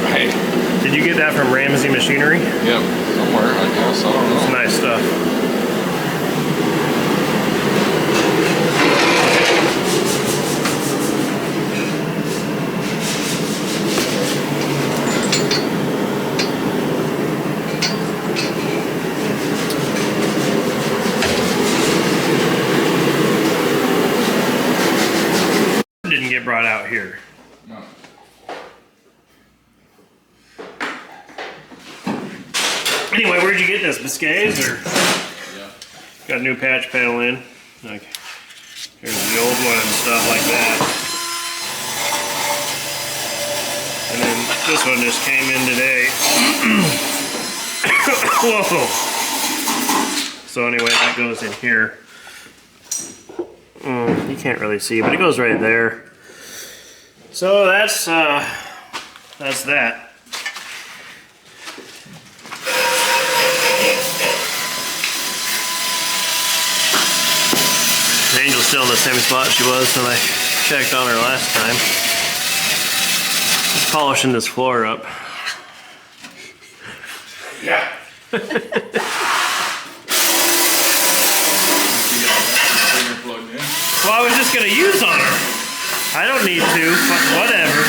Right. Did you get that from Ramsey Machinery? Yep, somewhere, I guess. I don't know. It's nice stuff. Didn't get brought out here. No. Anyway, where'd you get this? Biscay's or? Yeah. Got a new patch panel in. Like, here's the old one and stuff like that. And then this one just came in today. Whoa. So anyway, that goes in here. You can't really see, but it goes right there. So that's that. Angel's still in the same spot she was when I checked on her last time. Just polishing this floor up. Yeah. Well, I was just gonna use on her. I don't need to, but whatever.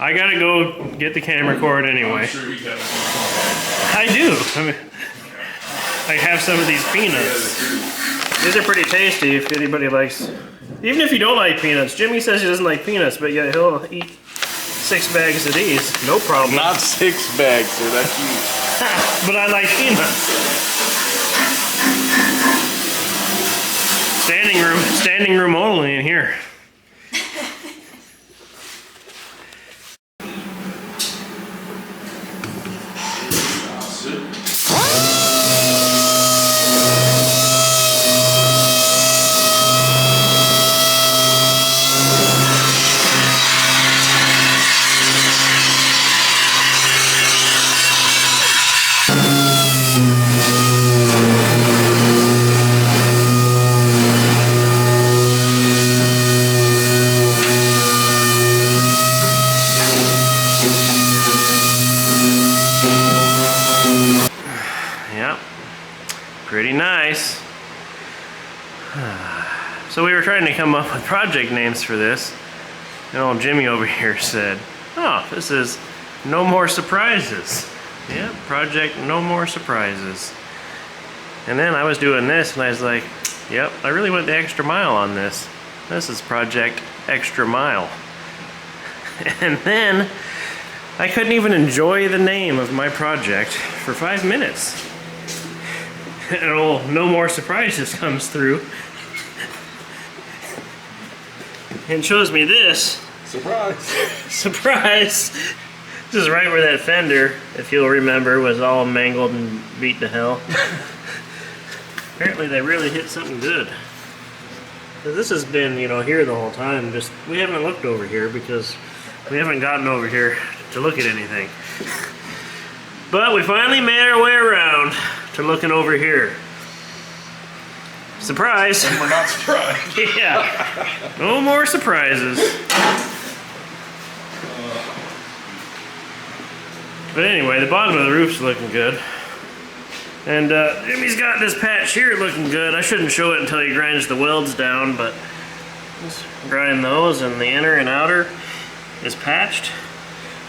I gotta go get the camera cord anyway. I'm sure he does. I do. I mean, I have some of these peanuts. These are pretty tasty if anybody likes. Even if you don't like peanuts, Jimmy says he doesn't like peanuts, but yet he'll eat 6 bags of these, no problem. Not 6 bags, sir. That's huge. But I like peanuts. Standing room only in here. Pretty nice. So we were trying to come up with project names for this, and old Jimmy over here said, oh, this is No More Surprises. Yeah, project No More Surprises. And then I was doing this and I was like, yep, I really went the extra mile on this. This is Project Extra Mile. And then I couldn't even enjoy the name of my project for 5 minutes. And old No More Surprises comes through and shows me this. Surprise! Surprise! This is right where that fender, if you'll remember, was all mangled and beat to hell. Apparently they really hit something good. So this has been, you know, here the whole time. Just we haven't looked over here because we haven't gotten over here to look at anything. But we finally made our way around to looking over here. Surprise! And we're not surprised. Yeah. No more surprises. But anyway, the bottom of the roof's looking good. And Jimmy's got this patch here looking good. I shouldn't show it until he grinds the welds down, but let's grind those, and the inner and outer is patched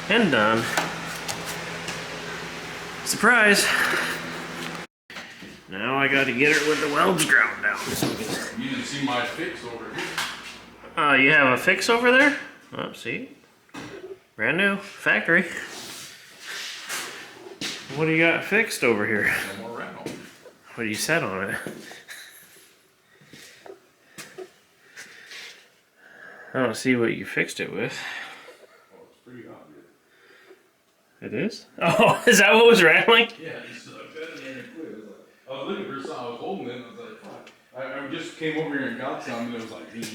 and done. Surprise! Now I got to get her with the welds ground down. You didn't see my fix over here. You have a fix over there? Oh, see? Brand new, factory. What do you got fixed over here? No more rental. What do you set on it? I don't see what you fixed it with. Oh, it's pretty obvious. It is? Oh, is that what was rattling? Yeah, it's better than it quit. I was looking for something, I was holding it, and I was like, fuck. I just came over here and got some, and it was like, I was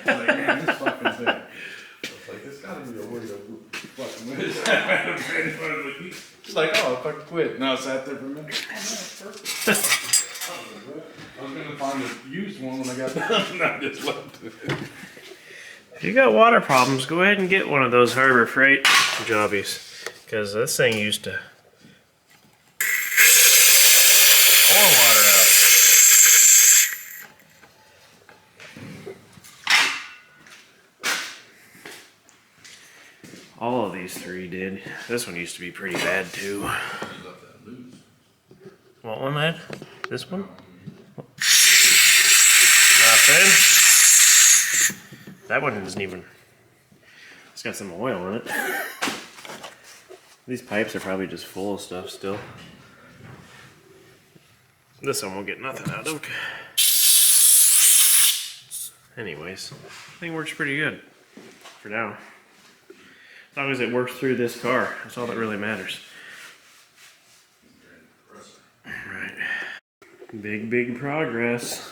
like, man, this fucking thing. I was like, this gotta be a way to fucking win. She's like, oh, I fucking quit. And I sat there for a minute. Oh, that's perfect. I was gonna find a used one when I got done, and I just left it. If you got water problems, go ahead and get one of those Harbor Freight jobbies, because this thing used to pour water out. All of these three did. This one used to be pretty bad too. What one, lad? This one? Nothing. That one isn't even. It's got some oil in it. These pipes are probably just full of stuff still. This one won't get nothing out of. Anyways, I think it works pretty good for now. As long as it works through this car, that's all that really matters. Right. Big progress.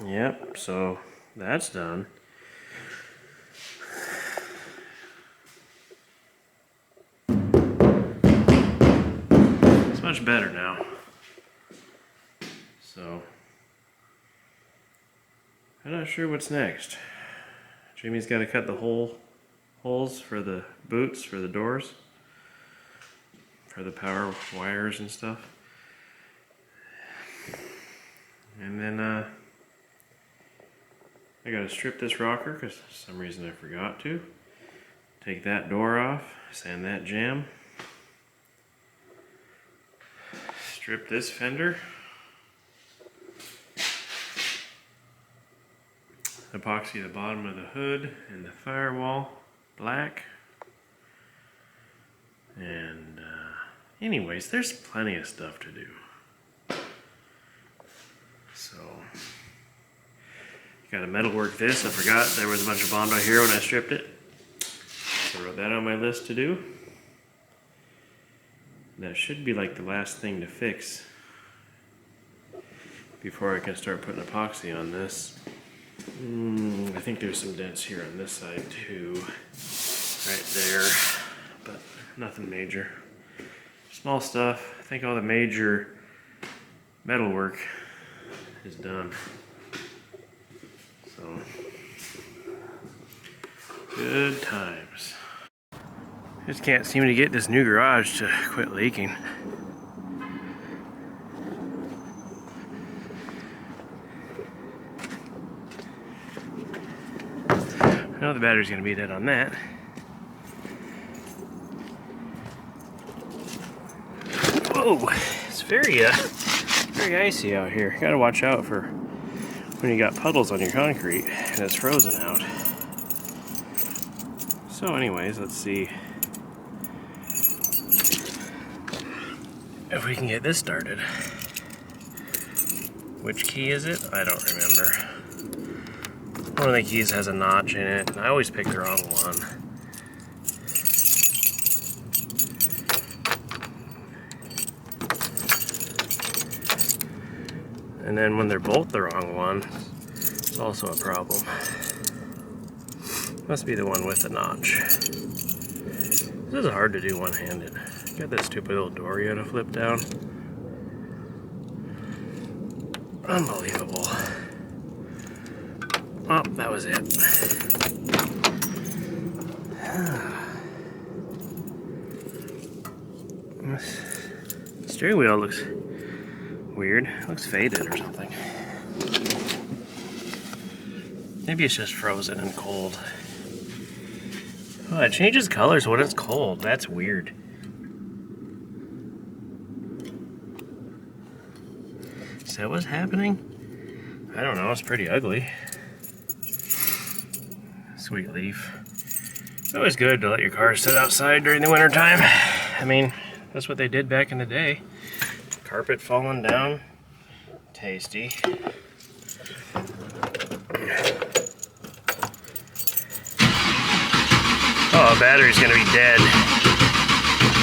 Yep, so that's done. It's much better now. So, I'm not sure what's next. Jimmy's got to cut the holes for the boots, for the doors, for the power wires and stuff. And then I got to strip this rocker because for some reason I forgot to. Take that door off, sand that jamb. Strip this fender. Epoxy the bottom of the hood and the firewall black. And anyways, there's plenty of stuff to do. So, got to metalwork this. I forgot there was a bunch of Bondi here when I stripped it. So I wrote that on my list to do. That should be like the last thing to fix before I can start putting epoxy on this. I think there's some dents here on this side too, right there, but nothing major. Small stuff. I think all the major metal work is done. So, good times. Just can't seem to get this new garage to quit leaking. I know the battery's gonna be dead on that. Whoa, it's very icy out here. You gotta watch out for when you got puddles on your concrete and it's frozen out. So anyways, let's see if we can get this started. Which key is it? I don't remember. One of the keys has a notch in it, and I always pick the wrong one. And then when they're both the wrong one, it's also a problem. Must be the one with the notch. This is hard to do one-handed. Got that stupid little door you gotta flip down. Unbelievable. Oh, that was it. The steering wheel looks weird. It looks faded or something. Maybe it's just frozen and cold. Oh, it changes colors when it's cold. That's weird. Is that what's happening? I don't know. It's pretty ugly. Sweet leaf. It's always good to let your car sit outside during the winter time. I mean, that's what they did back in the day. Carpet falling down. Tasty. Oh, the battery's gonna be dead.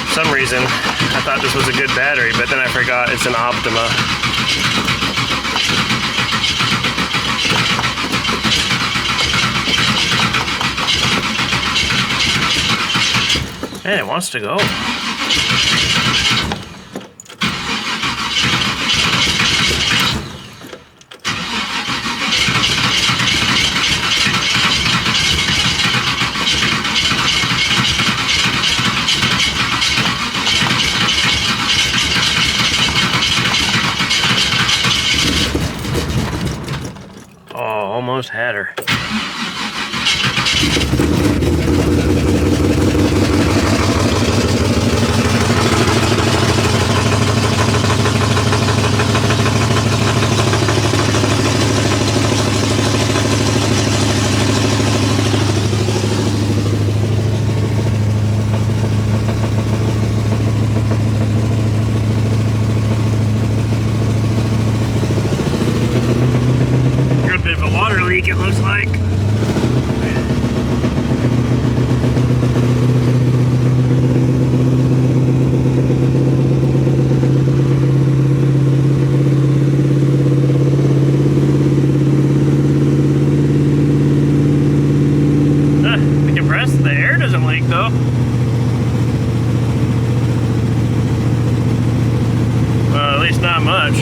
For some reason, I thought this was a good battery, but then I forgot it's an Optima. Man, it wants to go. almost had her. Got a bit of a water leak, it looks like. The compressed, the air doesn't leak though. Well, at least not much.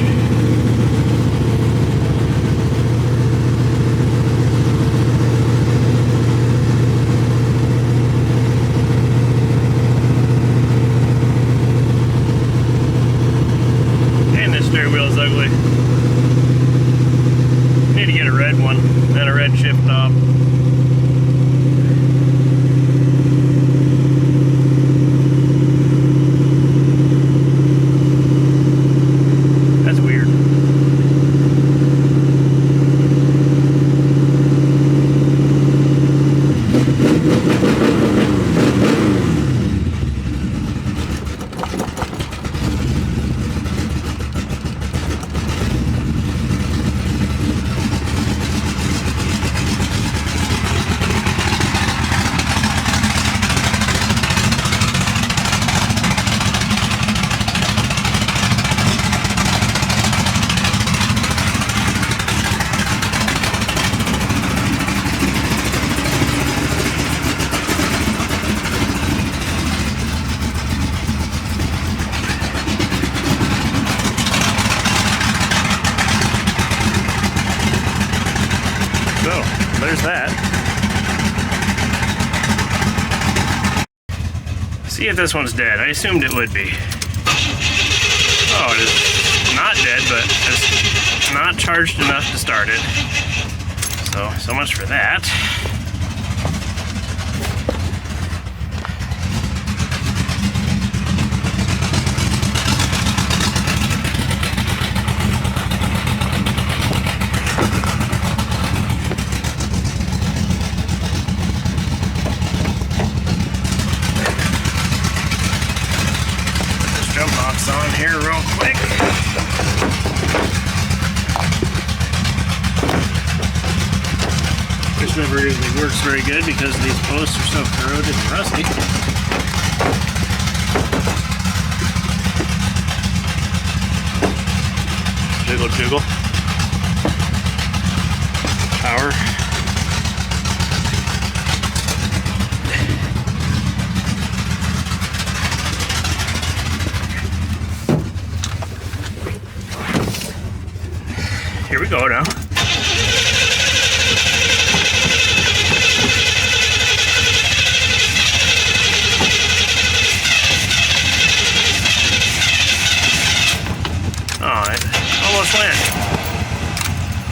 Steering wheel's ugly. Need to get a red one and a red shift knob. That's weird. So, there's that. See if this one's dead. I assumed it would be. Oh, it is not dead, but it's not charged enough to start it. So much for that. Jump box on here real quick. This never usually works very good because these posts are so corroded and rusty. Jiggle, jiggle. Power. Here we go now. Oh, it almost went.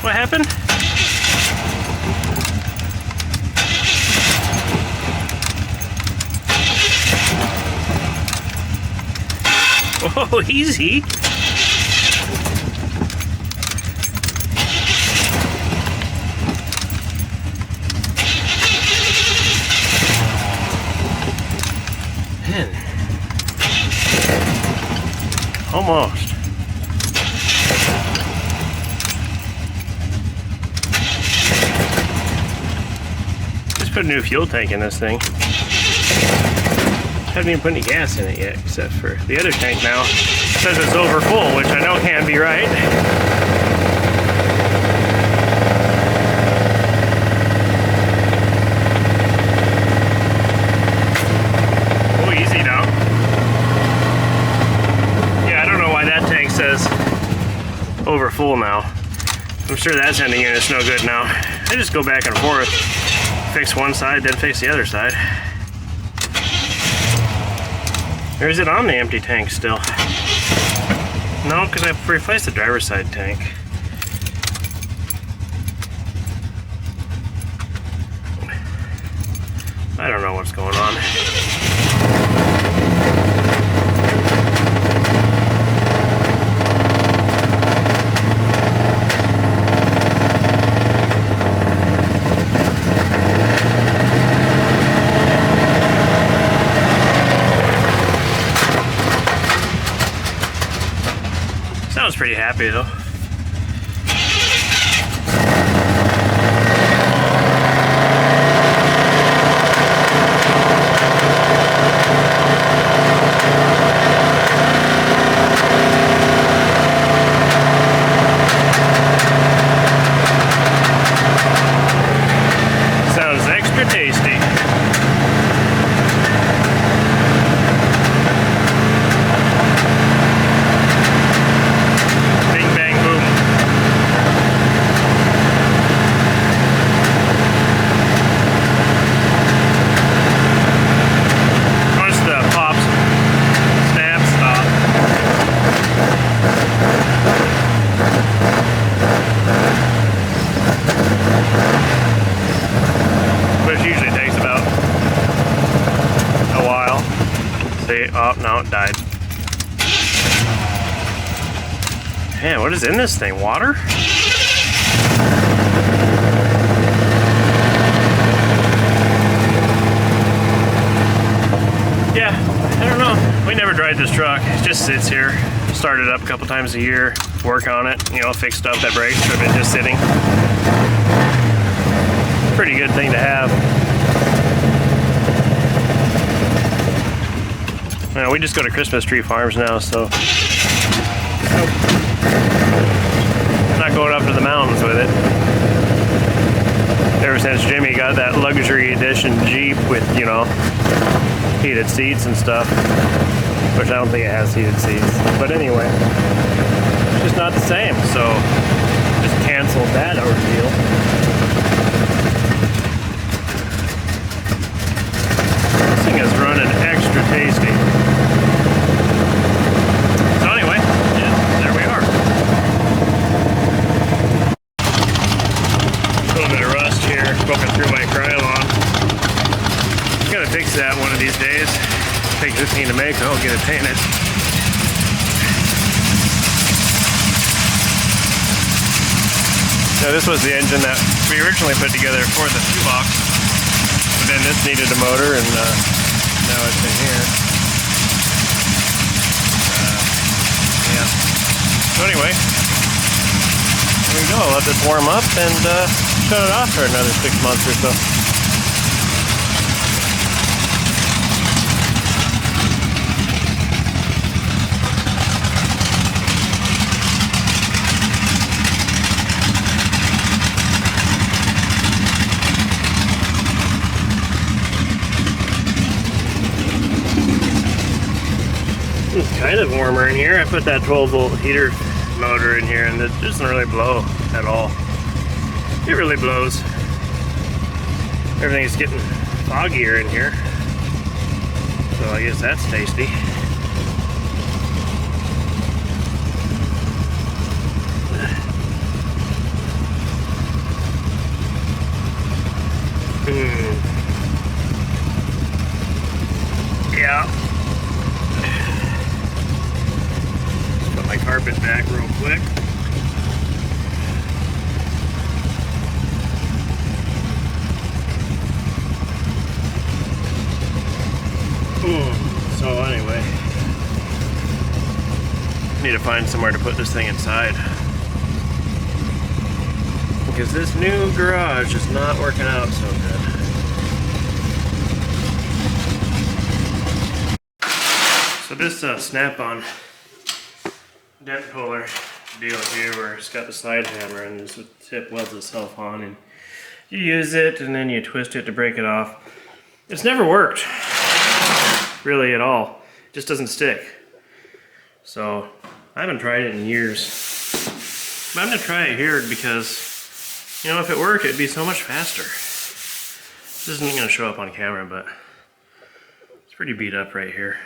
What happened? Whoa, easy. Almost. Just put a new fuel tank in this thing. Haven't even put any gas in it yet, except for the other tank now. It says it's over full, which I know can't be right. Oh, easy now. Yeah, I don't know why that tank says over full now. I'm sure that sending unit's no good now. I just go back and forth, fix one side, then fix the other side. Or is it on the empty tank still? No, because I replaced the driver's side tank. I don't know what's going on. Sounds pretty happy though. Sounds extra tasty. Oh, no, it died. Man, what is in this thing? Water? Yeah, I don't know. We never drive this truck. It just sits here. Start it up a couple times a year. Work on it. You know, fix stuff that breaks. Should have been just sitting. Pretty good thing to have. We just go to Christmas tree farms now, so I'm not going up to the mountains with it. Ever since Jimmy got that luxury edition Jeep with, you know, heated seats and stuff, which I don't think it has heated seats. But anyway, it's just not the same, so just canceled that ordeal. This thing is running extra tasty. So anyway, yeah, there we are. A little bit of rust here, poking through my Krylon. Gotta fix that one of these days. Takes 15 to make, I'll get it painted. Now this was the engine that we originally put together for the shoebox, but then this needed a motor, and now it's in here. Yeah. So anyway, there we go. I'll let this warm up and shut it off for another 6 months or so. It's kind of warmer in here. I put that 12-volt heater motor in here and it doesn't really blow at all. It really blows. Everything's getting foggier in here. So I guess that's tasty. Yeah. Put my carpet back real quick. So anyway, need to find somewhere to put this thing inside, because this new garage is not working out so good. So this snap-on dent puller deal here, where it's got the slide hammer and this tip welds itself on, and you use it and then you twist it to break it off. It's never worked really at all. It just doesn't stick. So I haven't tried it in years, but I'm gonna try it here because, you know, if it worked, it'd be so much faster. This isn't gonna show up on camera, but it's pretty beat up right here.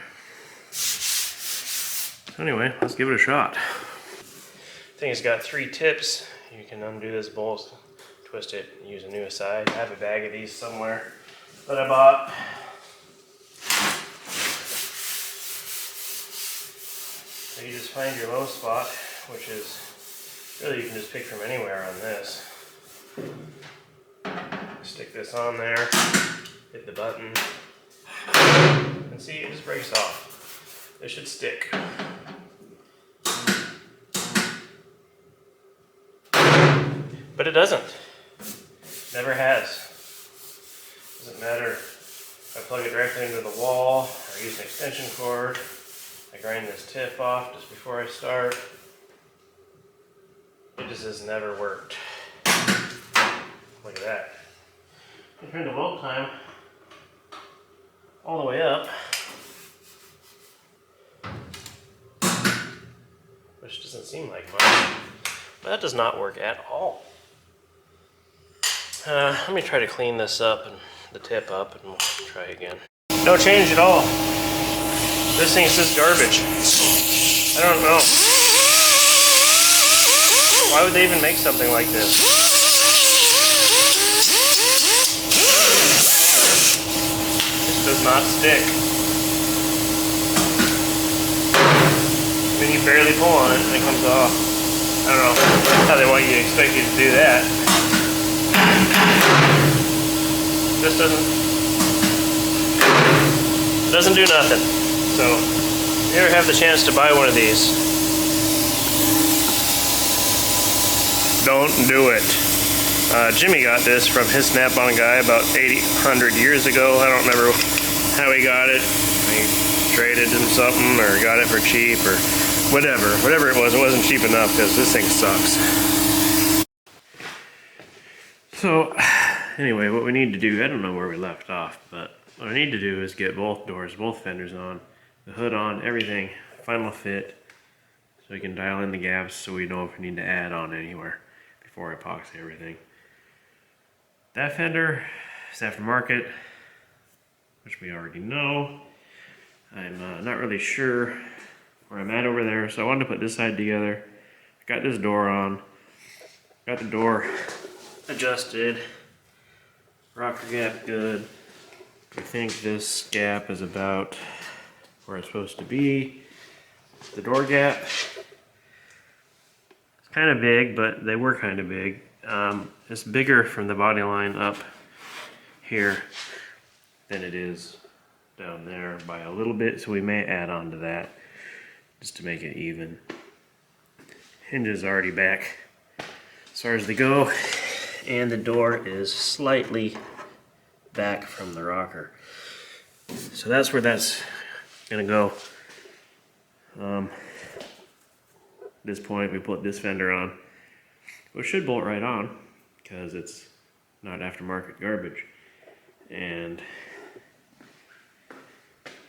So anyway, let's give it a shot. I think it's got 3 tips. You can undo this bolt, twist it, use a new side. I have a bag of these somewhere. that I bought. So you just find your low spot, which is really you can just pick from anywhere on this. Stick this on there, hit the button, and see, it just breaks off. It should stick. But it doesn't. Never has. Doesn't matter if I plug it directly into the wall or use an extension cord. I grind this tip off just before I start. It just has never worked. Look at that. I turn the weld time all the way up, which doesn't seem like much, but that does not work at all. Let me try to clean this up and the tip up, and we'll try again. No change at all. This thing's just garbage. I don't know. Why would they even make something like this? This does not stick. I mean, you barely pull on it and it comes off. I don't know how they want you to expect you to do that. This doesn't do nothing. So, if you ever have the chance to buy one of these, don't do it. Jimmy got this from his Snap-on guy about 100 years ago. I don't remember how he got it. He traded him something or got it for cheap or whatever. Whatever it wasn't cheap enough because this thing sucks. So, anyway, what we need to do, I don't know where we left off, but what I need to do is get both doors, both fenders on, the hood on, everything, final fit, so we can dial in the gaps so we know if we need to add on anywhere before I epoxy everything. That fender is aftermarket, which we already know. I'm not really sure where I'm at over there, so I wanted to put this side together. I got this door on, got the door adjusted, rocker gap good. I think this gap is about where it's supposed to be. The door gap, it's kind of big, but they were kind of big. It's bigger from the body line up here than it is down there by a little bit, so we may add on to that just to make it even. Hinge is already back as far as they go, and the door is slightly back from the rocker. So that's where that's gonna go. At this point we put this fender on, which should bolt right on because it's not aftermarket garbage. And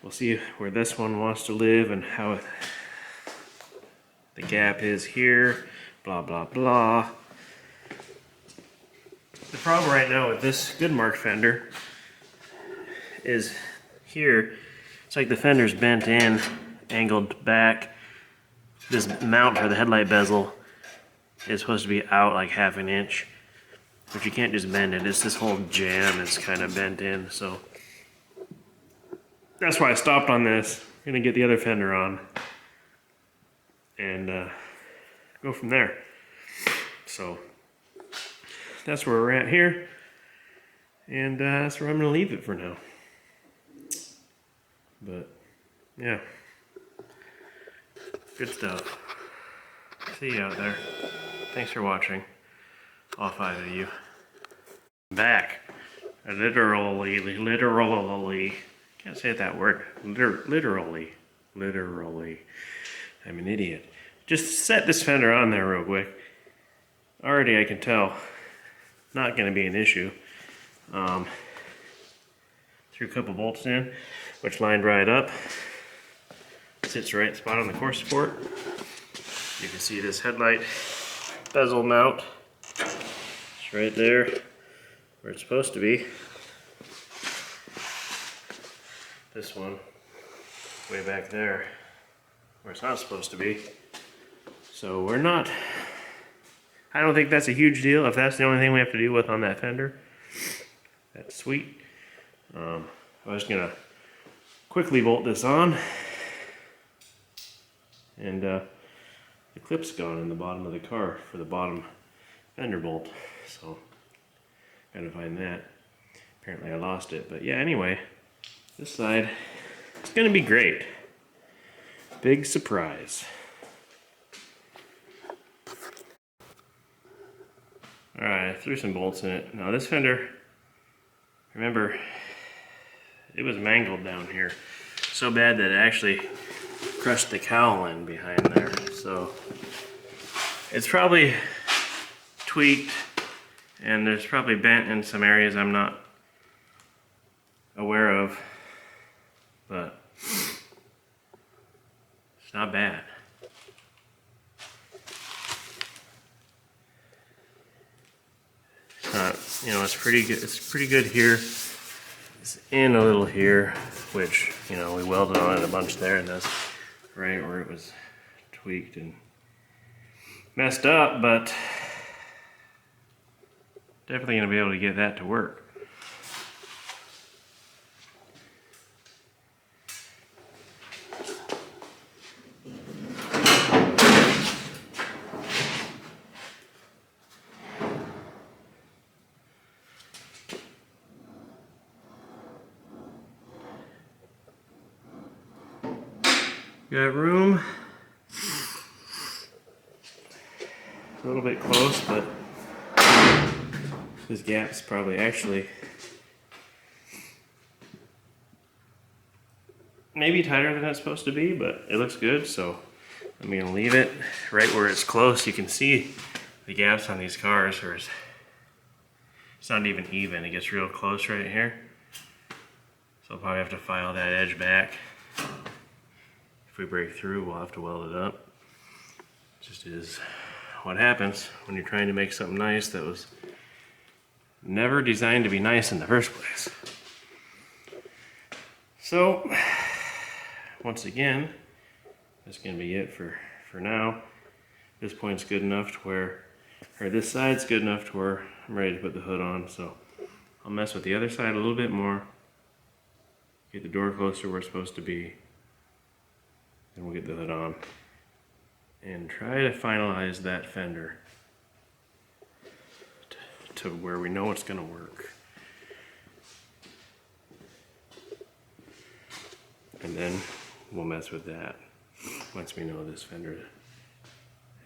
we'll see where this one wants to live and how the gap is here, blah blah blah. The problem right now with this Goodmark fender is here, it's like the fender's bent in, angled back. This mount for the headlight bezel is supposed to be out like ½ an inch, but you can't just bend it. It's this whole jam is kind of bent in, so that's why I stopped on this. I'm gonna get the other fender on and go from there. So that's where we're at here, and that's where I'm gonna leave it for now. But yeah, good stuff. See you out there. Thanks for watching, all 5 of you. Back, literally, can't say that word. Literally. I'm an idiot. Just set this fender on there real quick. Already I can tell, not going to be an issue. Threw a couple bolts in, which lined right up. Sits right spot on the core support. You can see this headlight bezel mount. It's right there where it's supposed to be. This one way back there where it's not supposed to be. So we're not, I don't think that's a huge deal if that's the only thing we have to deal with on that fender. That's sweet. I was gonna quickly bolt this on, and the clip's gone in the bottom of the car for the bottom fender bolt, so gotta find that. Apparently I lost it, but yeah, anyway, this side, it's gonna be great. Big surprise. Alright, I threw some bolts in it. Now this fender, remember, it was mangled down here so bad that it actually crushed the cowl in behind there. So it's probably tweaked, and there's probably bent in some areas I'm not aware of, but it's not bad. It's not, you know, it's pretty good. It's pretty good here. It's in a little here, which, you know, we welded on it a bunch there, and that's right where it was tweaked and messed up, but definitely gonna be able to get that to work. Got room. A little bit close, but this gap's probably actually maybe tighter than it's supposed to be, but it looks good, so I'm gonna leave it right where it's close. You can see the gaps on these cars, or it's not even even. It gets real close right here. So I'll probably have to file that edge back. If we break through, we'll have to weld it up. It just is what happens when you're trying to make something nice that was never designed to be nice in the first place. So, once again, that's gonna be it for now. This point's good enough to where, or this side's good enough to where I'm ready to put the hood on, so I'll mess with the other side a little bit more, get the door closer where it's supposed to be, and we'll get the hood on and try to finalize that fender to where we know it's gonna work. And then we'll mess with that once we know this fender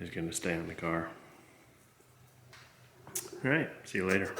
is gonna stay on the car. All right, see you later.